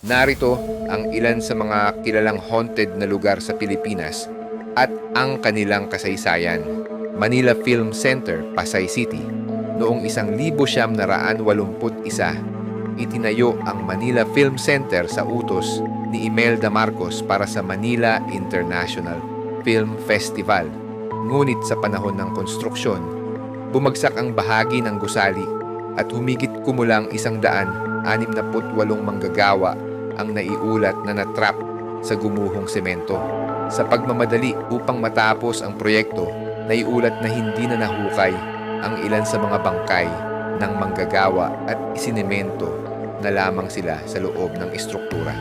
Narito ang ilan sa mga kilalang haunted na lugar sa Pilipinas at ang kanilang kasaysayan. Manila Film Center, Pasay City. Noong 1981, itinayo ang Manila Film Center sa utos ni Imelda Marcos para sa Manila International Film Festival. Ngunit sa panahon ng konstruksyon, bumagsak ang bahagi ng gusali at humigit kumulang 168 manggagawa ang naiulat na natrap sa gumuhong semento. Sa pagmamadali upang matapos ang proyekto, naiulat na hindi na nahukay ang ilan sa mga bangkay ng manggagawa at isinemento na lamang sila sa loob ng istruktura.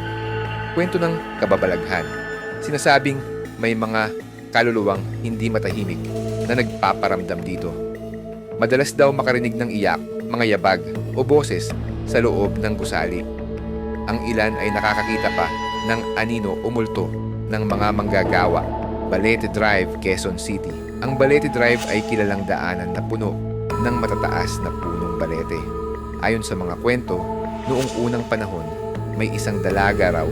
Kwento ng kababalaghan. Sinasabing may mga kaluluwang hindi matahimik na nagpaparamdam dito. Madalas daw makarinig ng iyak, mga yabag o boses sa loob ng gusali. Ang ilan ay nakakakita pa ng anino o multo ng mga manggagawa. Balete Drive, Quezon City. Ang Balete Drive ay kilalang daanan na puno ng matataas na punong balete. Ayon sa mga kwento, noong unang panahon, may isang dalaga raw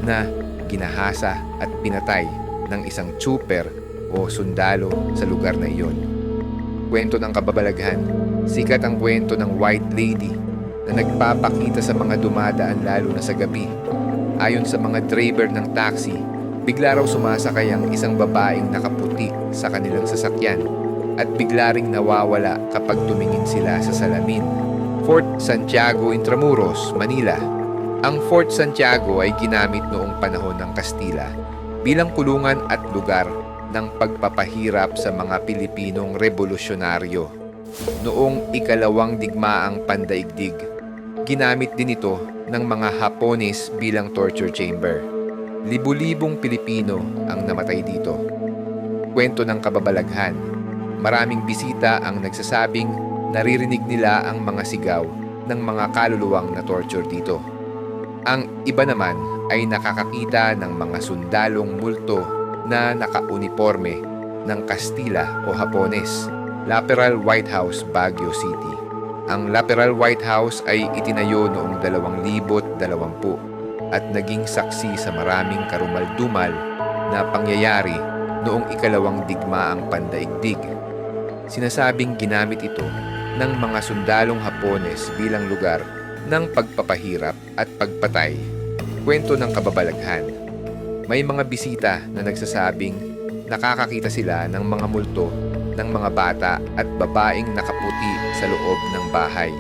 na ginahasa at pinatay ng isang trooper o sundalo sa lugar na iyon. Kwento ng kababalaghan. Sikat ang kwento ng White Lady na nagpapakita sa mga dumadaan lalo na sa gabi. Ayon sa mga driver ng taxi, bigla raw sumasakay ang isang babaeng nakaputi sa kanilang sasakyan at bigla ring nawawala kapag tumingin sila sa salamin. Fort Santiago Intramuros, Manila. Ang Fort Santiago ay ginamit noong panahon ng Kastila bilang kulungan at lugar ng pagpapahirap sa mga Pilipinong revolusyonaryo. Noong ikalawang digmaang pandaigdig, ginamit din ito ng mga Hapones bilang torture chamber. Libu-libong Pilipino ang namatay dito. Kwento ng kababalaghan. Maraming bisita ang nagsasabing naririnig nila ang mga sigaw ng mga kaluluwang na torture dito. Ang iba naman ay nakakakita ng mga sundalong multo na nakauniforme ng Kastila o Hapones. Laperal White House, Baguio City. Ang Laperal White House ay itinayo noong 2020 at naging saksi sa maraming karumal-dumal na pangyayari noong ikalawang digmaang pandaigdig. Sinasabing ginamit ito ng mga sundalong Hapones bilang lugar ng pagpapahirap at pagpatay. Kwento ng kababalaghan. May mga bisita na nagsasabing nakakakita sila ng mga multo ng mga bata at babaeng nakaputi sa loob ng bahay.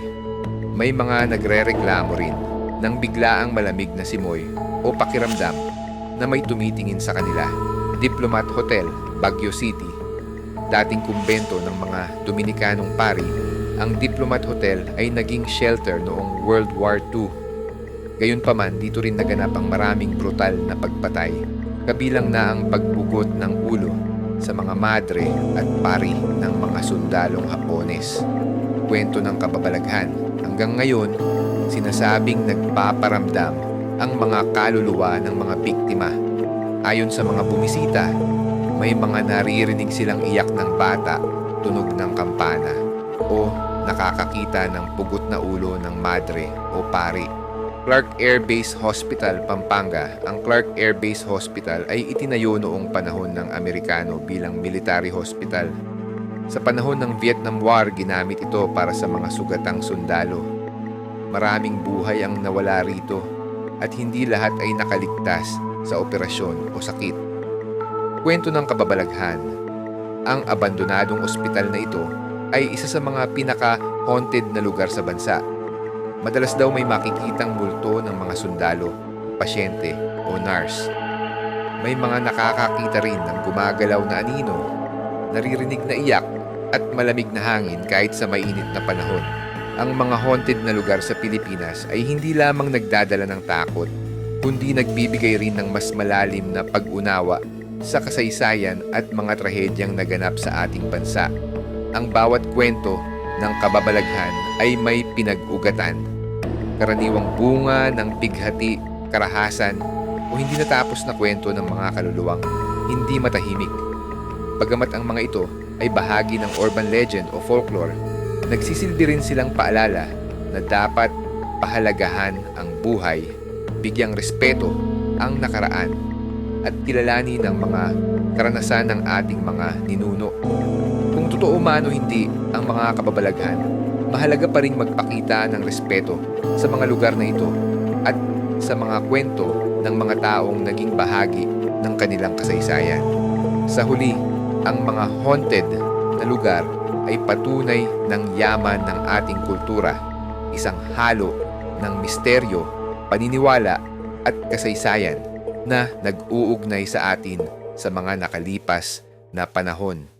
May mga nagrereklamo rin ng biglaang malamig na simoy o pakiramdam na may tumitingin sa kanila. Diplomat Hotel, Baguio City. Dating kumbento ng mga Dominikanong pari, ang Diplomat Hotel ay naging shelter noong World War II. Gayunpaman, dito rin naganap ang maraming brutal na pagpatay, kabilang na ang pagbugot ng ulo sa mga madre at pari ng mga sundalong Hapones. Kwento ng kababalaghan. Hanggang ngayon, sinasabing nagpaparamdam ang mga kaluluwa ng mga biktima. Ayon sa mga bumisita, may mga naririnig silang iyak ng bata, tunog ng kampana, o nakakakita ng pugot na ulo ng madre o pari. Clark Air Base Hospital, Pampanga. Ang Clark Air Base Hospital ay itinayo noong panahon ng Amerikano bilang military hospital. Sa panahon ng Vietnam War, ginamit ito para sa mga sugatang sundalo. Maraming buhay ang nawala rito at hindi lahat ay nakaligtas sa operasyon o sakit. Kwento ng kababalaghan. Ang abandonadong ospital na ito ay isa sa mga pinaka-haunted na lugar sa bansa. Madalas daw may makikitang multo ng mga sundalo, pasyente o nurse. May mga nakakakita rin ng gumagalaw na anino, naririnig na iyak at malamig na hangin kahit sa mainit na panahon. Ang mga haunted na lugar sa Pilipinas ay hindi lamang nagdadala ng takot, kundi nagbibigay rin ng mas malalim na pag-unawa sa kasaysayan at mga trahedyang naganap sa ating bansa. Ang bawat kwento ng kababalaghan ay may pinag-ugatan. Karaniwang bunga ng pighati, karahasan o hindi natapos na kwento ng mga kaluluwang hindi matahimik. Bagamat ang mga ito ay bahagi ng urban legend o folklore, nagsisilbi rin silang paalala na dapat pahalagahan ang buhay bigyang respeto ang nakaraan at kilalanin ang mga karanasan ng ating mga ninuno. Kung totoo man o hindi ang mga kababalaghan, mahalaga pa ring magpakita ng respeto sa mga lugar na ito at sa mga kwento ng mga taong naging bahagi ng kanilang kasaysayan. Sa huli, ang mga haunted na lugar ay patunay ng yaman ng ating kultura, isang halo ng misteryo, paniniwala at kasaysayan na nag-uugnay sa atin sa mga nakalipas na panahon.